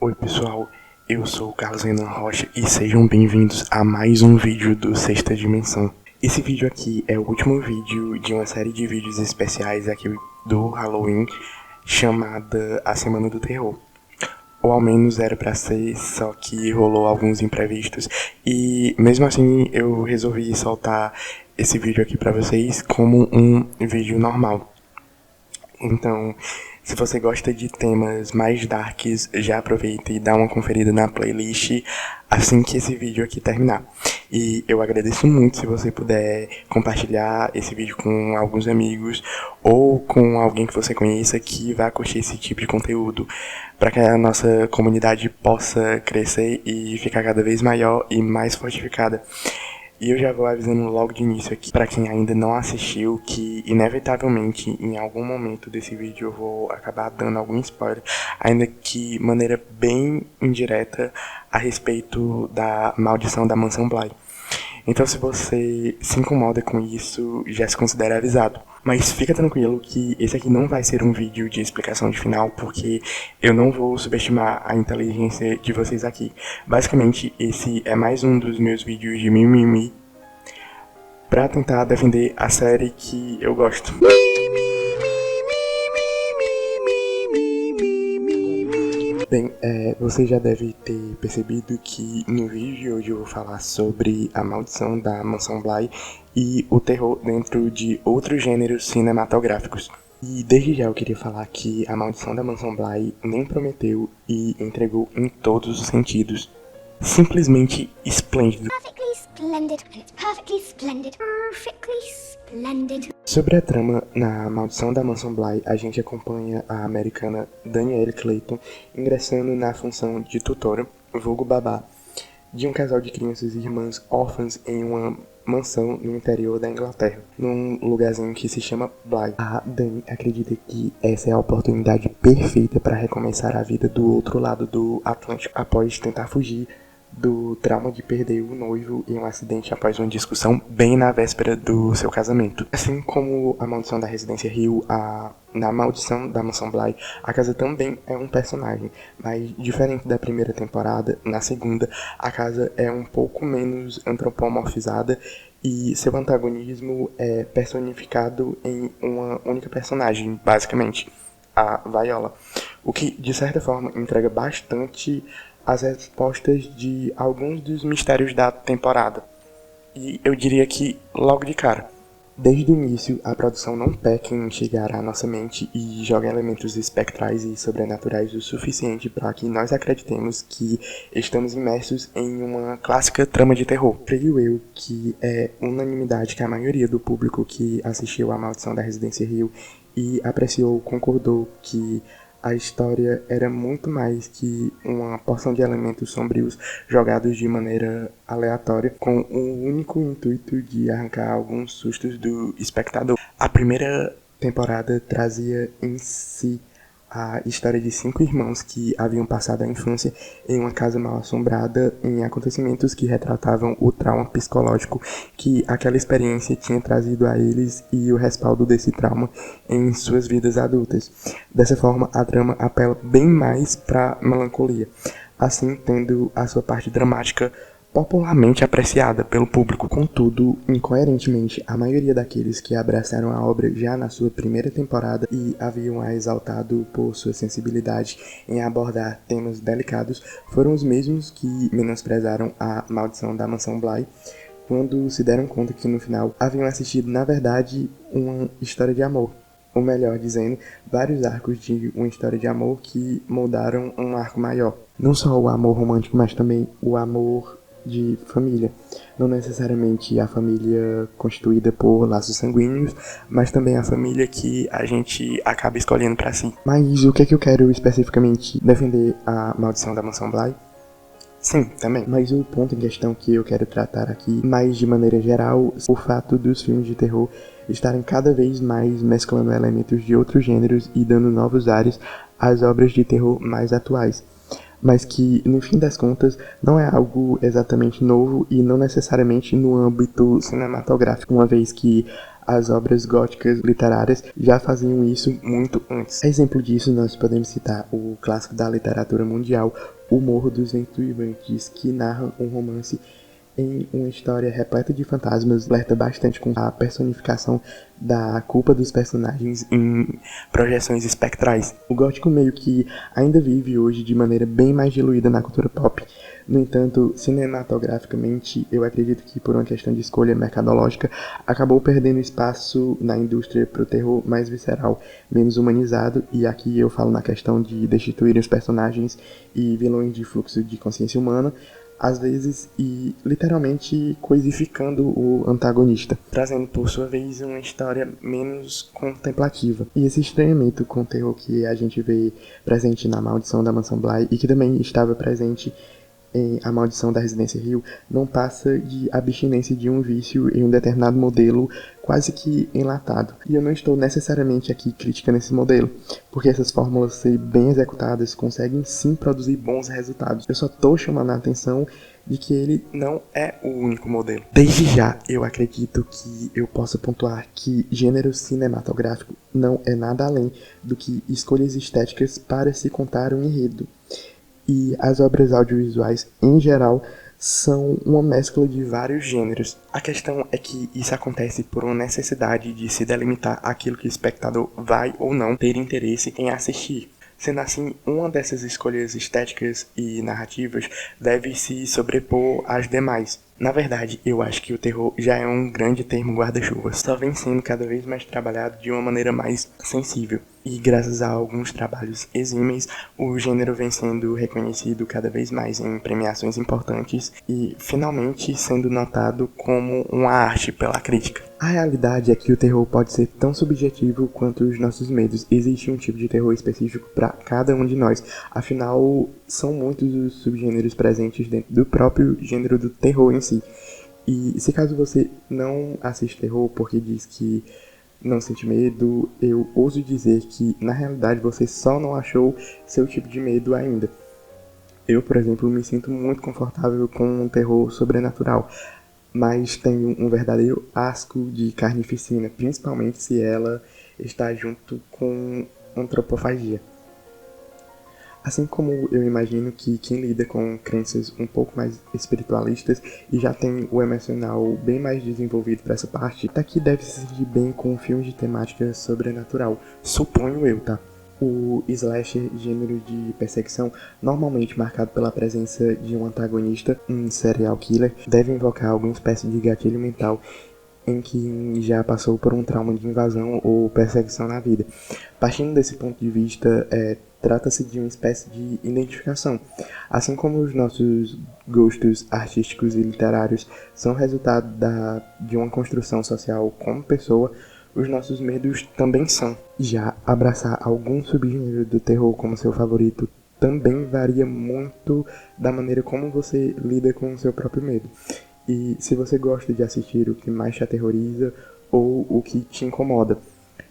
Oi pessoal, eu sou o Carlos Renan Rocha e sejam bem-vindos a mais um vídeo do Sexta Dimensão. Esse vídeo aqui é o último vídeo de uma série de vídeos especiais aqui do Halloween chamada A Semana do Terror. Ou ao menos era pra ser, só que rolou alguns imprevistos e mesmo assim eu resolvi soltar esse vídeo aqui pra vocês como um vídeo normal. Então, se você gosta de temas mais darks, já aproveita e dá uma conferida na playlist assim que esse vídeo aqui terminar. E eu agradeço muito se você puder compartilhar esse vídeo com alguns amigos ou com alguém que você conheça que vai curtir esse tipo de conteúdo, para que a nossa comunidade possa crescer e ficar cada vez maior e mais fortificada. E eu já vou avisando logo de início aqui, pra quem ainda não assistiu, que inevitavelmente em algum momento desse vídeo eu vou acabar dando algum spoiler, ainda que maneira bem indireta, a respeito da maldição da Mansão Bly. Então se você se incomoda com isso, já se considera avisado. Mas fica tranquilo que esse aqui não vai ser um vídeo de explicação de final, porque eu não vou subestimar a inteligência de vocês aqui. Basicamente, esse é mais um dos meus vídeos de mimimi pra tentar defender a série que eu gosto. Bem, você já deve ter percebido que no vídeo de hoje eu vou falar sobre a maldição da Mansão Bly e o terror dentro de outros gêneros cinematográficos. E desde já eu queria falar que a maldição da Mansão Bly nem prometeu e entregou em todos os sentidos. Simplesmente esplêndido. Perfectly splendid. It's perfectly splendid. Perfectly splendid. Sobre a trama na Maldição da Mansão Bly, a gente acompanha a americana Danielle Clayton ingressando na função de tutora, vulgo babá, de um casal de crianças e irmãs órfãs em uma mansão no interior da Inglaterra, num lugarzinho que se chama Bly. A Dani acredita que essa é a oportunidade perfeita para recomeçar a vida do outro lado do Atlântico, após tentar fugir do trauma de perder o noivo em um acidente após uma discussão bem na véspera do seu casamento. Assim como a maldição da Residência Hill, na maldição da Mansão Bly, a casa também é um personagem, mas diferente da primeira temporada, na segunda, a casa é um pouco menos antropomorfizada e seu antagonismo é personificado em uma única personagem, basicamente, a Viola, o que de certa forma entrega bastante as respostas de alguns dos mistérios da temporada. E eu diria que logo de cara, desde o início, a produção não peca em chegar à nossa mente e joga elementos espectrais e sobrenaturais o suficiente para que nós acreditemos que estamos imersos em uma clássica trama de terror. Creio eu que é unanimidade que a maioria do público que assistiu à Maldição da Residência Hill e apreciou concordou que a história era muito mais que uma porção de elementos sombrios jogados de maneira aleatória, com o único intuito de arrancar alguns sustos do espectador. A primeira temporada trazia em si a história de 5 irmãos que haviam passado a infância em uma casa mal assombrada em acontecimentos que retratavam o trauma psicológico que aquela experiência tinha trazido a eles e o respaldo desse trauma em suas vidas adultas. Dessa forma, a trama apela bem mais para melancolia, assim tendo a sua parte dramática popularmente apreciada pelo público. Contudo, incoerentemente, a maioria daqueles que abraçaram a obra já na sua primeira temporada e haviam a exaltado por sua sensibilidade em abordar temas delicados foram os mesmos que menosprezaram a Maldição da Mansão Bly quando se deram conta que no final haviam assistido, na verdade, uma história de amor. Ou melhor dizendo, vários arcos de uma história de amor que moldaram um arco maior. Não só o amor romântico, mas também o amor de família, não necessariamente a família constituída por laços sanguíneos, mas também a família que a gente acaba escolhendo para si. Mas o que é que eu quero especificamente defender a Maldição da Mansão Bly? Sim, também. Mas o ponto em questão que eu quero tratar aqui, mais de maneira geral, o fato dos filmes de terror estarem cada vez mais mesclando elementos de outros gêneros e dando novos ares às obras de terror mais atuais, mas que, no fim das contas, não é algo exatamente novo e não necessariamente no âmbito cinematográfico, uma vez que as obras góticas literárias já faziam isso muito antes. Exemplo disso, nós podemos citar o clássico da literatura mundial, O Morro dos Ventos Uivantes, que narra um romance em uma história repleta de fantasmas, flerta bastante com a personificação da culpa dos personagens em projeções espectrais. O gótico meio que ainda vive hoje de maneira bem mais diluída na cultura pop. No entanto, cinematograficamente, eu acredito que por uma questão de escolha mercadológica, acabou perdendo espaço na indústria para o terror mais visceral, menos humanizado, e aqui eu falo na questão de destituir os personagens e vilões de fluxo de consciência humana, às vezes, e literalmente coisificando o antagonista, trazendo por sua vez uma história menos contemplativa. E esse estranhamento com o terror que a gente vê presente na Maldição da Mansão Bly e que também estava presente em A Maldição da Residência Hill não passa de abstinência de um vício em um determinado modelo quase que enlatado. E eu não estou necessariamente aqui criticando esse modelo, porque essas fórmulas, se bem executadas, conseguem sim produzir bons resultados. Eu só estou chamando a atenção de que ele não é o único modelo. Desde já, eu acredito que eu posso pontuar que gênero cinematográfico não é nada além do que escolhas estéticas para se contar um enredo. E as obras audiovisuais, em geral, são uma mescla de vários gêneros. A questão é que isso acontece por uma necessidade de se delimitar aquilo que o espectador vai ou não ter interesse em assistir. Sendo assim, uma dessas escolhas estéticas e narrativas deve se sobrepor às demais. Na verdade, eu acho que o terror já é um grande termo guarda-chuva, só vem sendo cada vez mais trabalhado de uma maneira mais sensível. E graças a alguns trabalhos exímeis, o gênero vem sendo reconhecido cada vez mais em premiações importantes e finalmente sendo notado como uma arte pela crítica. A realidade é que o terror pode ser tão subjetivo quanto os nossos medos. Existe um tipo de terror específico para cada um de nós, afinal, são muitos os subgêneros presentes dentro do próprio gênero do terror em si. E se caso você não assiste terror porque diz que não sente medo, eu ouso dizer que na realidade você só não achou seu tipo de medo ainda. Eu, por exemplo, me sinto muito confortável com um terror sobrenatural, mas tenho um verdadeiro asco de carnificina, principalmente se ela está junto com antropofagia. Assim como eu imagino que quem lida com crenças um pouco mais espiritualistas e já tem o emocional bem mais desenvolvido para essa parte, daqui deve se sentir bem com filmes de temática sobrenatural. Suponho eu, tá? O slasher, gênero de perseguição, normalmente marcado pela presença de um antagonista, um serial killer, deve invocar alguma espécie de gatilho mental em que já passou por um trauma de invasão ou perseguição na vida. Partindo desse ponto de vista, trata-se de uma espécie de identificação. Assim como os nossos gostos artísticos e literários são resultado de uma construção social como pessoa, os nossos medos também são. Já abraçar algum subgênero do terror como seu favorito também varia muito da maneira como você lida com o seu próprio medo. E se você gosta de assistir o que mais te aterroriza ou o que te incomoda,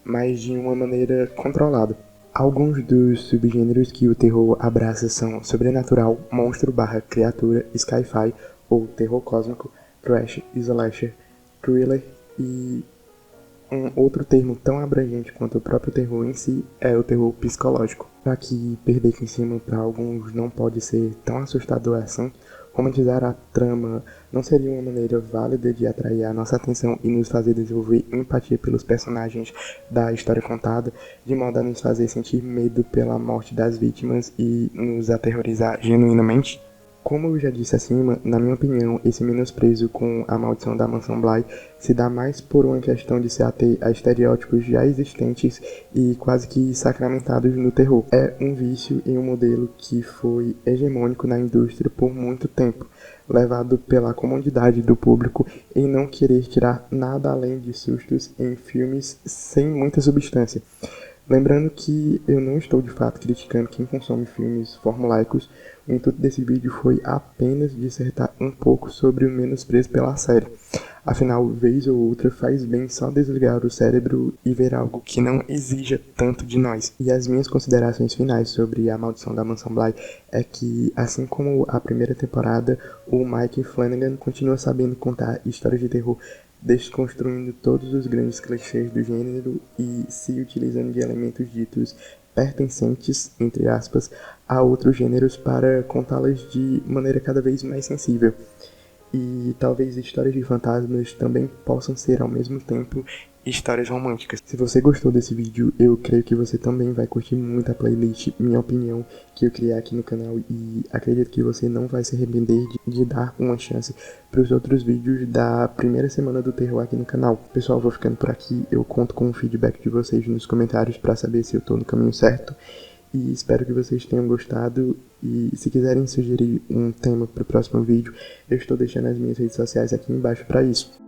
mas de uma maneira controlada. Alguns dos subgêneros que o terror abraça são sobrenatural, monstro/criatura, sci-fi ou terror cósmico, trash, slasher, thriller e um outro termo tão abrangente quanto o próprio terror em si é o terror psicológico. Já que perder aqui em cima para alguns não pode ser tão assustador assim, romantizar a trama não seria uma maneira válida de atrair a nossa atenção e nos fazer desenvolver empatia pelos personagens da história contada, de modo a nos fazer sentir medo pela morte das vítimas e nos aterrorizar genuinamente? Como eu já disse acima, na minha opinião, esse menosprezo com A Maldição da Mansão Bly se dá mais por uma questão de se ater a estereótipos já existentes e quase que sacramentados no terror. É um vício em um modelo que foi hegemônico na indústria por muito tempo, levado pela comodidade do público em não querer tirar nada além de sustos em filmes sem muita substância. Lembrando que eu não estou de fato criticando quem consome filmes formulaicos, o intuito desse vídeo foi apenas dissertar um pouco sobre o menosprezo pela série. Afinal, vez ou outra faz bem só desligar o cérebro e ver algo que não exija tanto de nós. E as minhas considerações finais sobre A Maldição da Mansão Bly é que, assim como a primeira temporada, o Mike Flanagan continua sabendo contar histórias de terror desconstruindo todos os grandes clichês do gênero e se utilizando de elementos ditos pertencentes, entre aspas, a outros gêneros para contá-las de maneira cada vez mais sensível. E talvez histórias de fantasmas também possam ser ao mesmo tempo histórias românticas. Se você gostou desse vídeo, eu creio que você também vai curtir muito a playlist Minha Opinião que eu criei aqui no canal, e acredito que você não vai se arrepender de dar uma chance para os outros vídeos da primeira semana do terror aqui no canal. Pessoal, vou ficando por aqui, eu conto com o feedback de vocês nos comentários para saber se eu tô no caminho certo. E espero que vocês tenham gostado, e se quiserem sugerir um tema para o próximo vídeo, eu estou deixando as minhas redes sociais aqui embaixo para isso.